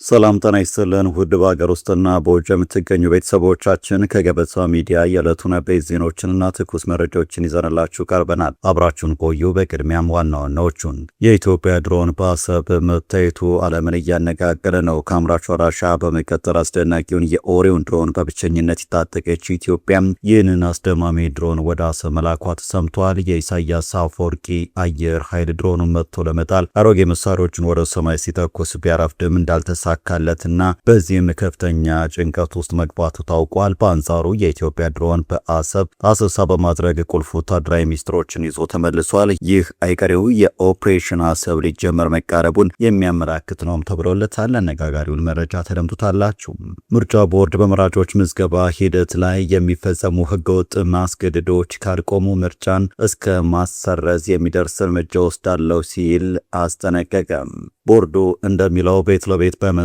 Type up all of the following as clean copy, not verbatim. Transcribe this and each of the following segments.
ሰላም ጤና ይስጥልን ውድ በሀገር ውስጥና በውጭ የምትገኙ ቤተሰቦቻችን ከገበታ ሚዲያ የዕለቱን አበይት ዜናዎችንና ትኩስ መረጃዎችን ይዘንላችሁ ቀርበናል። አብራችሁን ቆዩ። በቅድሚያም ዋና ዋናዎቹን የኢትዮጵያ ድሮን በአሰብ መታየቱ ዓለምን እያነጋገረ ነው። ከአምራቿ ራሻ በመቀጠል አስደናቂውን የኦሪዮን ድሮን በብቸኝነት የታጠቀች ኢትዮጵያ ይህንን አስደማሚ ድሮን ወደ አሰብ መላኳ ተሰምቷል። የኢሳያስ አፈወርቂ አየር ኃይል ድሮኑን መጥቶ ለመጣል አሮጌ መሳሪያዎችን ወደ ሰማይ ሲተኩስ ቢያረፍድም እንዳልተሳ ካለትና በዚህም ከፍተኛ ጭንቀት ውስጥ መግባቱ ታውቋል። በአንጻሩ የኢትዮጵያ ድሮን በአሰብ አሰሳ በማድረግ ቁልፍ ወታደራዊ ሚስጥሮችን ይዞ ተመልሷል። ይህ አይቀሬው የኦፕሬሽን አሰብ ሊጀመር መቃረቡን የሚያመላክት ነውም ተብሎለታል። አነጋጋሪውን መረጃ ተደምጡታላችሁ። ምርጫ ቦርድ በመራጮች ምዝገባ ሂደት ላይ የሚፈጸሙ ህገወጥ ማስገደዶች ካልቆሙ ምርጫን እስከ ማሰረዝ የሚደርስ እርምጃ ወስዳለው ሲል አስጠነቀቀም። ቦርዱ እንደሚለው ቤት ለቤት በመዞር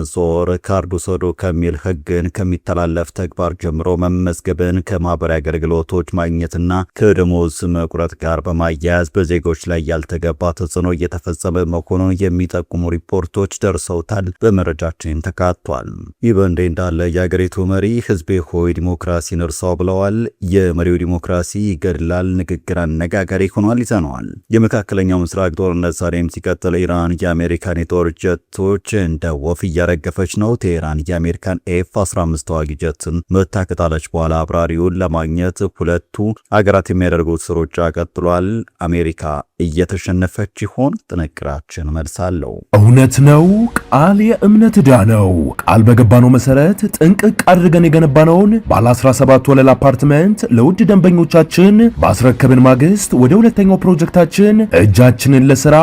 ካርድ ውሰዱ ከሚል ህግን ከሚተላለፍ ተግባር ጀምሮ መመዝገብን ከማህበራዊ አገልግሎቶች ማግኘትና ከደሞዝ መቁረጥ ጋር በማያያዝ በዜጎች ላይ ያልተገባ ተጽዕኖ እየተፈጸመ መሆኑን የሚጠቁሙ ሪፖርቶች ደርሰውታል። በመረጃችን ተካቷል። ይህ በእንዲህ እንዳለ የአገሪቱ መሪ ህዝቤ ሆይ ዲሞክራሲን እርሳው ብለዋል። የመሪው ዲሞክራሲ ይገድላል ንግግር አነጋጋሪ ሆኗል ይዘነዋል። የመካከለኛው ምስራቅ ጦርነት ዛሬም ሲቀጥል ኢራን የአሜሪካን ጦር ጀቶች እንደ ወፍ እያረገፈች ነው። ቴህራን የአሜሪካን ኤፍ-15 ተዋጊ ጀትን መታከታለች። በኋላ አብራሪውን ለማግኘት ሁለቱ አገራት የሚያደርጉት ሩጫ ቀጥሏል። አሜሪካ እየተሸነፈች ይሆን? ጥንቅራችን መልሳለሁ። እውነት ነው። ቃል የእምነት ዕዳ ነው። ቃል በገባነው መሰረት ጥንቅቅ አድርገን የገነባነውን ባለ 17 ወለል አፓርትመንት ለውድ ደንበኞቻችን ባስረከብን ማግስት ወደ ሁለተኛው ፕሮጀክታችን እጃችንን ለስራ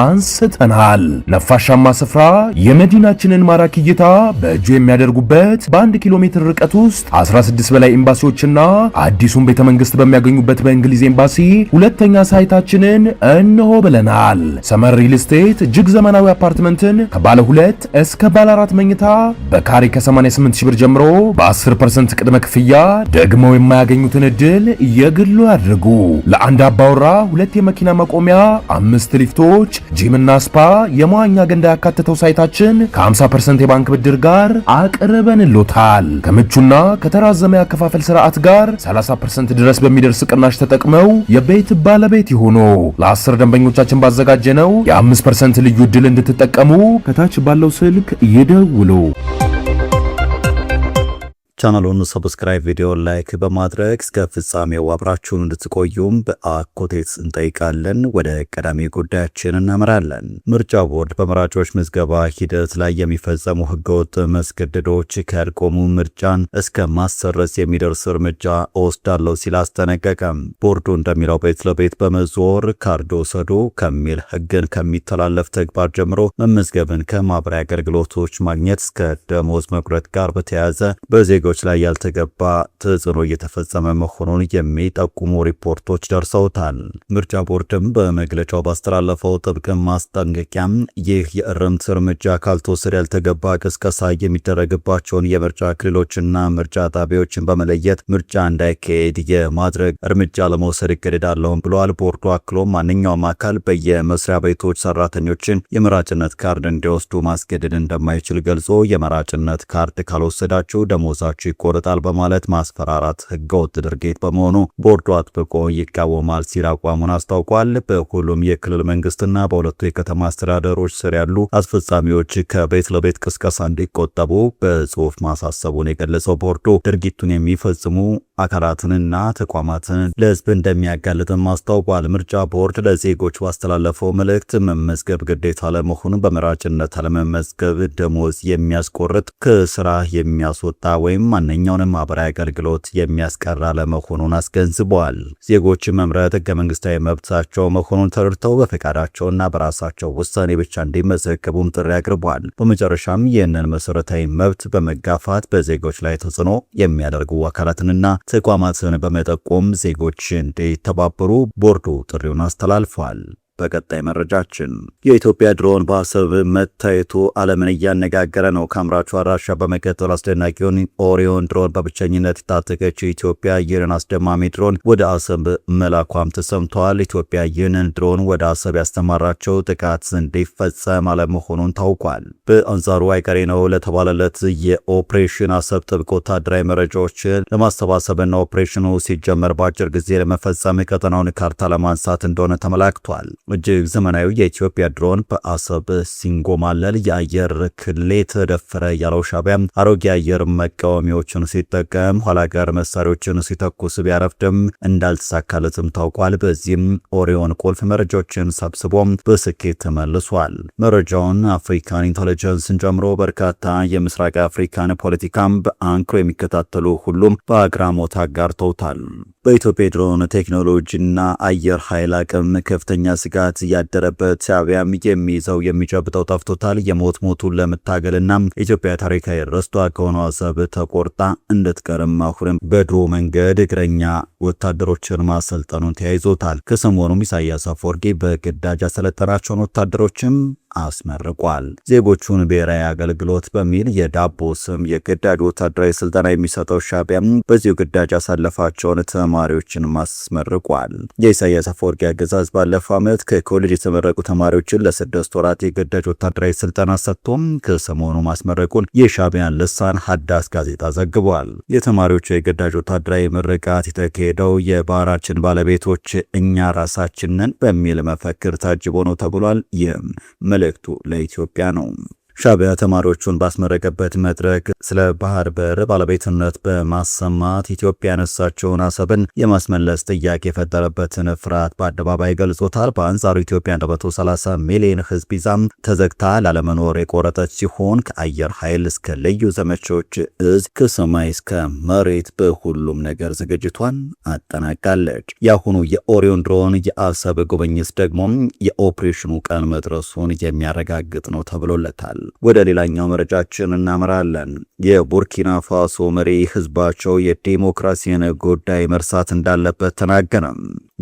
አንስተናል። ነፋሻማ ስፍራ የመዲናችንን ማራኪ እይታ በእጁ የሚያደርጉበት በ1 ኪሎ ሜትር ርቀት ውስጥ 16 በላይ ኤምባሲዎችና አዲሱን ቤተመንግስት በሚያገኙበት በእንግሊዝ ኤምባሲ ሁለተኛ ሳይታችንን እነሆ ብለናል። ሰመር ሪል ስቴት እጅግ ዘመናዊ አፓርትመንትን ከባለ 2 እስከ ባለ 4 መኝታ በካሬ ከ88 ሺህ ብር ጀምሮ በ10% ቅድመ ክፍያ ደግሞ የማያገኙትን እድል የግሉ ያድርጉ። ለአንድ አባወራ 2 የመኪና መቆሚያ፣ 5 ሊፍቶች፣ ጂምና ስፓ የመዋኛ ገንዳ ያካተተው ሳይታችን ከ50% የባንክ ብድር ጋር አቅርበንሎታል። ከምቹና ከተራዘመ ያከፋፈል ስርዓት ጋር 30% ድረስ በሚደርስ ቅናሽ ተጠቅመው የቤት ባለቤት ይሁኑ። ለ10 ደንበኞቻችን ባዘጋጀነው የ5% ልዩ ዕድል እንድትጠቀሙ ከታች ባለው ስልክ ይደውሉ። ቻናሉን ሰብስክራይብ፣ ቪዲዮ ላይክ በማድረግ እስከ ፍጻሜው አብራችሁን እንድትቆዩም በአክብሮት እንጠይቃለን። ወደ ቀዳሚ ጉዳያችን እናመራለን። ምርጫ ቦርድ በመራጮች ምዝገባ ሂደት ላይ የሚፈጸሙ ህገወጥ ማስገደዶች ካልቆሙ ምርጫን እስከ ማሰረዝ የሚደርስ እርምጃ እወስዳለሁ ሲል አስጠነቀቀም። ቦርዱ እንደሚለው ቤት ለቤት በመዞር ካርድ ውሰዱ ከሚል ህግን ከሚተላለፍ ተግባር ጀምሮ መመዝገብን ከማህበራዊ አገልግሎቶች ማግኘት እስከ ደሞዝ መቁረጥ ጋር በተያያዘ በዜጎች ላይ ያልተገባ ተጽዕኖ እየተፈጸመ መሆኑን የሚጠቁሙ ሪፖርቶች ደርሰውታል። ምርጫ ቦርድም በመግለጫው ባስተላለፈው ጥብቅ ማስጠንቀቂያም ይህ የእርምት እርምጃ ካልተወሰደ ያልተገባ ቅስቀሳ የሚደረግባቸውን የምርጫ ክልሎችና ምርጫ ጣቢያዎችን በመለየት ምርጫ እንዳይካሄድ የማድረግ እርምጃ ለመውሰድ ይገደዳለሁም ብለዋል። ቦርዱ አክሎም ማንኛውም አካል በየመስሪያ ቤቶች ሰራተኞችን የመራጭነት ካርድ እንዲወስዱ ማስገደድ እንደማይችል ገልጾ የመራጭነት ካርድ ካልወሰዳችሁ ደሞዛ ይቆረጣል በማለት ማስፈራራት ህገወጥ ድርጊት በመሆኑ ቦርዱ አጥብቆ ይቃወማል ሲል አቋሙን አስታውቋል። በሁሉም የክልል መንግስትና በሁለቱ የከተማ አስተዳደሮች ስር ያሉ አስፈጻሚዎች ከቤት ለቤት ቅስቀሳ እንዲቆጠቡ በጽሁፍ ማሳሰቡን የገለጸው ቦርዱ ድርጊቱን የሚፈጽሙ አካላትንና ተቋማትን ለህዝብ እንደሚያጋልጥም አስታውቋል። ምርጫ ቦርድ ለዜጎች ባስተላለፈው መልእክት መመዝገብ ግዴታ ለመሆኑን በመራጭነት አለመመዝገብ ደሞዝ የሚያስቆርጥ ከስራ የሚያስወጣ ወይም ማንኛውንም ማህበራዊ አገልግሎት የሚያስቀራ ለመሆኑን አስገንዝበዋል። ዜጎች መምረጥ ህገ መንግስታዊ መብታቸው መሆኑን ተረድተው በፈቃዳቸውና በራሳቸው ውሳኔ ብቻ እንዲመዘገቡም ጥሪ አቅርቧል። በመጨረሻም ይህንን መሰረታዊ መብት በመጋፋት በዜጎች ላይ ተጽዕኖ የሚያደርጉ አካላትንና ተቋማትን በመጠቆም ዜጎች እንዲተባበሩ ቦርዱ ጥሪውን አስተላልፏል። በቀጣይ መረጃችን የኢትዮጵያ ድሮን በአሰብ መታየቱ ዓለምን እያነጋገረ ነው። ከአምራቿ ራሻ በመቀጠል አስደናቂውን ኦሪዮን ድሮን በብቸኝነት የታጠቀችው ኢትዮጵያ ይህንን አስደማሚ ድሮን ወደ አሰብ መላኳም ተሰምተዋል። ኢትዮጵያ ይህንን ድሮን ወደ አሰብ ያስተማራቸው ጥቃት እንዲፈጸም አለመሆኑን ታውቋል። በአንጻሩ አይቀሬ ነው ለተባለለት የኦፕሬሽን አሰብ ጥብቅ ወታደራዊ መረጃዎችን ለማሰባሰብና ኦፕሬሽኑ ሲጀመር በአጭር ጊዜ ለመፈጸም ቀጠናውን ካርታ ለማንሳት እንደሆነ ተመላክቷል። እጅግ ዘመናዊ የኢትዮጵያ ድሮን በአሰብ ሲንጎማለል የአየር ክልል ተደፈረ ያለው ሻዕቢያ አሮጌ አየር መቃወሚያዎችን ሲጠቀም ኋላ ጋር መሳሪያዎችን ሲተኩስ ቢያረፍድም እንዳልተሳካለትም ታውቋል። በዚህም ኦሪዮን ቁልፍ መረጃዎችን ሰብስቦ በስኬት ተመልሷል። መረጃውን አፍሪካን ኢንተለጀንስን ጨምሮ በርካታ የምስራቅ አፍሪካን ፖለቲካም በአንክሮ የሚከታተሉ ሁሉም በአግራሞት አጋርተውታል። በኢትዮጵያ ድሮን ቴክኖሎጂና አየር ኃይል አቅም ከፍተኛ ስጋት ያደረበት ሻዕቢያም የሚይዘው የሚጨብጠው ጠፍቶታል። የሞት ሞቱን ለመታገልና ኢትዮጵያ ታሪካዊ ርስቷ ከሆነው አሰብ ተቆርጣ እንድትቀርም አሁንም በድሮ መንገድ እግረኛ ወታደሮችን ማሰልጠኑን ተያይዞታል። ከሰሞኑም ኢሳያስ አፈወርቂ በግዳጅ ያሰለጠናቸውን ወታደሮችም አስመርቋል። ዜጎቹን ብሔራዊ አገልግሎት በሚል የዳቦ ስም የግዳጅ ወታደራዊ ስልጠና የሚሰጠው ሻዕቢያም በዚሁ ግዳጅ ያሳለፋቸውን ተማሪዎችን ማስመርቋል። የኢሳያስ አፈወርቂ አገዛዝ ባለፈው ዓመት ከኮሌጅ የተመረቁ ተማሪዎችን ለ6 ወራት የግዳጅ ወታደራዊ ስልጠና ሰጥቶም ከሰሞኑ ማስመረቁን የሻዕቢያን ልሳን ሀዳስ ጋዜጣ ዘግቧል። የተማሪዎቹ የግዳጅ ወታደራዊ ምርቃት የተካሄደው የባህራችን ባለቤቶች እኛ ራሳችንን በሚል መፈክር ታጅቦ ነው ተብሏል። ይህም መልእክቱ ለኢትዮጵያ ነው። ሻዕቢያ ተማሪዎቹን ባስመረቀበት መድረክ ስለ ባህር በር ባለቤትነት በማሰማት ኢትዮጵያ ያነሳቸውን አሰብን የማስመለስ ጥያቄ የፈጠረበትን ፍርሃት በአደባባይ ገልጾታል። በአንጻሩ ኢትዮጵያ 130 ሚሊዮን ሕዝብ ይዛም ተዘግታ ላለመኖር የቆረጠች ሲሆን ከአየር ኃይል እስከ ልዩ ዘመቻዎች እዝ ከሰማይ እስከ መሬት በሁሉም ነገር ዝግጅቷን አጠናቃለች። የአሁኑ የኦሪዮን ድሮን የአሰብ ጉብኝት ደግሞ የኦፕሬሽኑ ቀን መድረሱን የሚያረጋግጥ ነው ተብሎለታል። ወደ ሌላኛው መረጃችን እናመራለን። የቡርኪና ፋሶ መሪ ህዝባቸው የዲሞክራሲን ጉዳይ መርሳት እንዳለበት ተናገረ።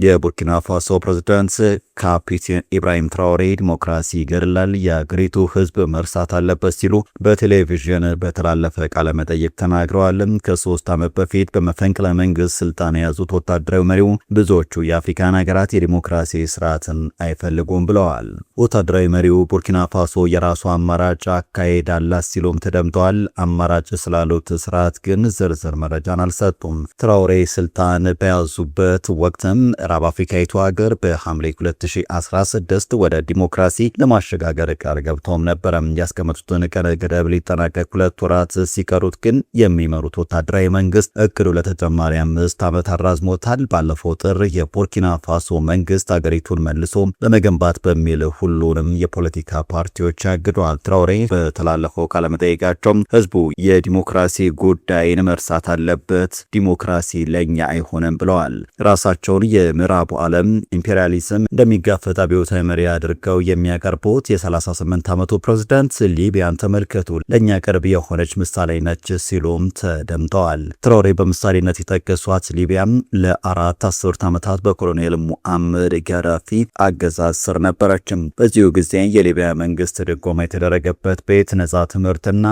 የቡርኪና ፋሶ ፕሬዝዳንት ካፒቴን ኢብራሂም ትራኦሬ ዲሞክራሲ ይገድላል፣ የአገሪቱ ህዝብ መርሳት አለበት ሲሉ በቴሌቪዥን በተላለፈ ቃለ መጠይቅ ተናግረዋል። ከ3 ዓመት በፊት በመፈንቅለ መንግስት ስልጣን የያዙት ወታደራዊ መሪው ብዙዎቹ የአፍሪካን ሀገራት የዲሞክራሲ ስርዓትን አይፈልጉም ብለዋል። ወታደራዊ መሪው ቡርኪና ፋሶ የራሱ አማራጭ አካሄድ አላት ሲሉም ተደምጠዋል። አማራጭ ስላሉት ስርዓት ግን ዝርዝር መረጃን አልሰጡም። ትራኦሬ ስልጣን በያዙበት ወቅትም ምዕራብ አፍሪካዊቱ ሀገር በሐምሌ 2016 ወደ ዲሞክራሲ ለማሸጋገር ቃል ገብተውም ነበር። ያስቀመጡትን ቀነ ገደብ ሊጠናቀቅ 2 ወራት ሲቀሩት ግን የሚመሩት ወታደራዊ መንግስት እቅዱ ለተጨማሪ 5 ዓመት አራዝሞታል። ባለፈው ጥር የቡርኪና ፋሶ መንግስት ሀገሪቱን መልሶ ለመገንባት በሚል ሁሉንም የፖለቲካ ፓርቲዎች አግዷል። ትራኦሬ በተላለፈው ቃለ መጠይቃቸው ህዝቡ የዲሞክራሲ ጉዳይን መርሳት አለበት፣ ዲሞክራሲ ለኛ አይሆንም ብለዋል። ራሳቸውን የምዕራቡ ዓለም ኢምፔሪያሊዝም እንደሚጋፈጥ አብዮታዊ መሪ አድርገው የሚያቀርቡት የ38 ዓመቱ ፕሬዝዳንት ሊቢያን ተመልከቱ፣ ለኛ ቅርብ የሆነች ምሳሌ ነች ሲሉም ተደምጠዋል። ትራኦሬ በምሳሌነት የጠቀሷት ሊቢያም ለ4 አስርት ዓመታት በኮሎኔል ሙአመር ጋዳፊ አገዛዝ ስር ነበረችም። በዚሁ ጊዜ የሊቢያ መንግስት ድጎማ የተደረገበት ቤት፣ ነጻ ትምህርትና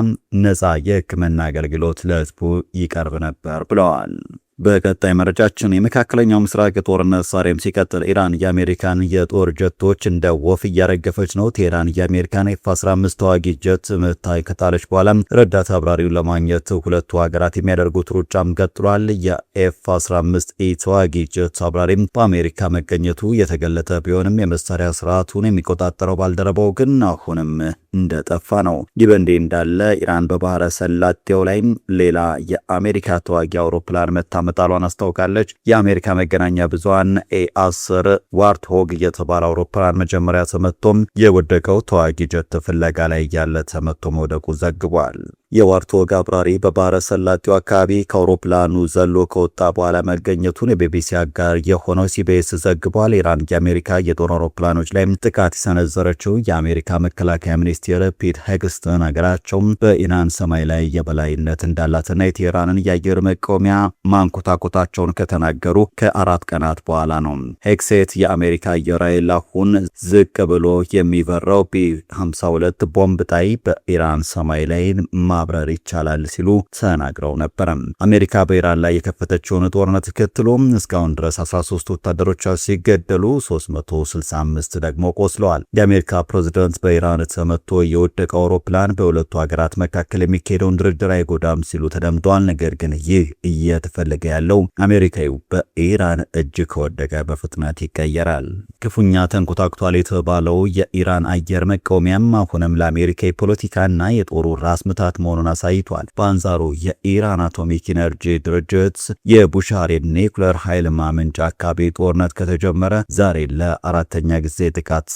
ነጻ የሕክምና አገልግሎት ለህዝቡ ይቀርብ ነበር ብለዋል። በቀጣይ መረጃችን የመካከለኛው ምስራቅ ጦርነት ዛሬም ሲቀጥል ኢራን የአሜሪካን የጦር ጀቶች እንደ ወፍ እያረገፈች ነው። ቴህራን የአሜሪካን ኤፍ-15 ተዋጊ ጀት ምታይ ከጣለች በኋላ ረዳት አብራሪውን ለማግኘት ሁለቱ ሀገራት የሚያደርጉት ሩጫም ቀጥሏል። የኤፍ-15 ተዋጊ ጀት አብራሪም በአሜሪካ መገኘቱ የተገለጠ ቢሆንም የመሳሪያ ስርዓቱን የሚቆጣጠረው ባልደረባው ግን አሁንም እንደጠፋ ነው። ይህ በእንዲህ እንዳለ ኢራን በባህረ ሰላጤው ላይ ሌላ የአሜሪካ ተዋጊ አውሮፕላን መታመጣሏን አስታውቃለች። የአሜሪካ መገናኛ ብዙሃን ኤ10 ዋርትሆግ የተባለ አውሮፕላን መጀመሪያ ተመቶም የወደቀው ተዋጊ ጀት ፍለጋ ላይ ያለ ተመቶ መውደቁ ዘግቧል። የዋርቶግ አብራሪ በባህረ ሰላጤው አካባቢ ከአውሮፕላኑ ዘሎ ከወጣ በኋላ መገኘቱን የቢቢሲ አጋር የሆነው ሲቢኤስ ዘግቧል። ኢራን የአሜሪካ የጦር አውሮፕላኖች ላይ ጥቃት የሰነዘረችው የአሜሪካ መከላከያ ሚኒስቴር ፒት ሄግስተን ሀገራቸው በኢራን ሰማይ ላይ የበላይነት እንዳላትና የቴህራንን የአየር መቆሚያ ማንኮታኮታቸውን ከተናገሩ ከ4 ቀናት በኋላ ነው። ሄግሴት የአሜሪካ አየር ኃይል አሁን ዝቅ ብሎ የሚበረው ቢ52 ቦምብ ጣይ በኢራን ሰማይ ላይ ማብረር ይቻላል ሲሉ ተናግረው ነበር። አሜሪካ በኢራን ላይ የከፈተችውን ጦርነት ተከትሎ እስካሁን ድረስ 13 ወታደሮች ሲገደሉ 365 ደግሞ ቆስለዋል። የአሜሪካ ፕሬዝዳንት በኢራን ተመቶ የወደቀው አውሮፕላን በሁለቱ ሀገራት መካከል የሚካሄደውን ድርድር አይጎዳም ሲሉ ተደምጧል። ነገር ግን ይህ እየተፈለገ ያለው አሜሪካዊው በኢራን እጅ ከወደቀ በፍጥነት ይቀየራል። ክፉኛ ተንኮታክቷል የተባለው የኢራን አየር መቃወሚያም አሁንም ለአሜሪካ የፖለቲካና የጦሩ ራስ ምታት መሆኑን አሳይቷል። በአንጻሩ የኢራን አቶሚክ ኢነርጂ ድርጅት የቡሻር ኒውክሌር ኃይል ማመንጫ አካባቢ ጦርነት ከተጀመረ ዛሬ ለ4ኛ ጊዜ ጥቃት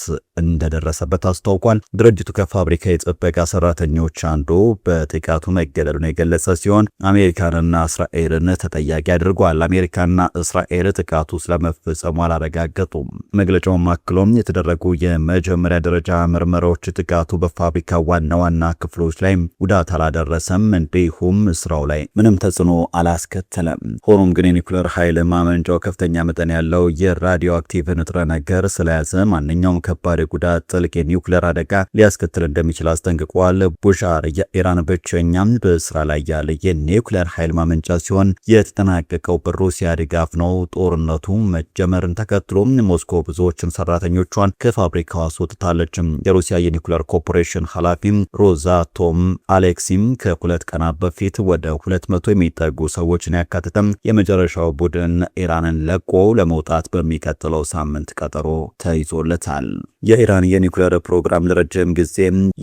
እንደደረሰበት አስታውቋል። ድርጅቱ ከፋብሪካ የጥበቃ ሰራተኞች አንዱ በጥቃቱ መገደሉን የገለጸ ሲሆን አሜሪካንና እስራኤልን ተጠያቂ አድርጓል። አሜሪካና እስራኤል ጥቃቱ ስለመፈጸሙ አላረጋገጡም። መግለጫውም አክሎም የተደረጉ የመጀመሪያ ደረጃ ምርመራዎች ጥቃቱ በፋብሪካ ዋና ዋና ክፍሎች ላይ ጉዳት አላደረሰም፣ እንዲሁም ስራው ላይ ምንም ተጽዕኖ አላስከተለም። ሆኖም ግን የኒውክሌር ኃይል ማመንጫው ከፍተኛ መጠን ያለው የራዲዮ አክቲቭ ንጥረ ነገር ስለያዘ ማንኛውም ከባድ ጉዳት ጥልቅ የኒውክሌር አደጋ ሊያስከትል እንደሚችል አስጠንቅቋል። ቡሻር የኢራን ብቸኛም በስራ ላይ ያለ የኒውክሌር ኃይል ማመንጫ ሲሆን የተጠናቀቀው በሩሲያ ድጋፍ ነው። ጦርነቱ መጀመርን ተከትሎ ሞስኮ ብዙዎችን ሰራተኞቿን ከፋብሪካው አስወጥታለች። የሩሲያ የኒውክሌር ኮርፖሬሽን ኃላፊ ሮዛቶም አሌክሲም ከ2 ቀናት በፊት ወደ 200 የሚጠጉ ሰዎችን ያካተተም የመጨረሻው ቡድን ኢራንን ለቆ ለመውጣት በሚቀጥለው ሳምንት ቀጠሮ ተይዞለታል። የኢራን የኒውክሌር ፕሮግራም ለረጅም ጊዜ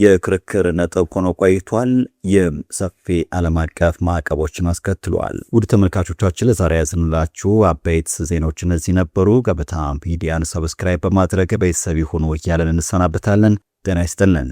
የክርክር ነጥብ ሆኖ ቆይቷል። የሰፊ ዓለም አቀፍ ማዕቀቦችን አስከትሏል። ውድ ተመልካቾቻችን ለዛሬ ያዝንላችሁ አበይት ዜናዎች እነዚህ ነበሩ። ገበታ ሚዲያን ሰብስክራይብ በማድረግ ቤተሰብ ይሁኑ እያለን እንሰናበታለን። ጤና ይስጥልን።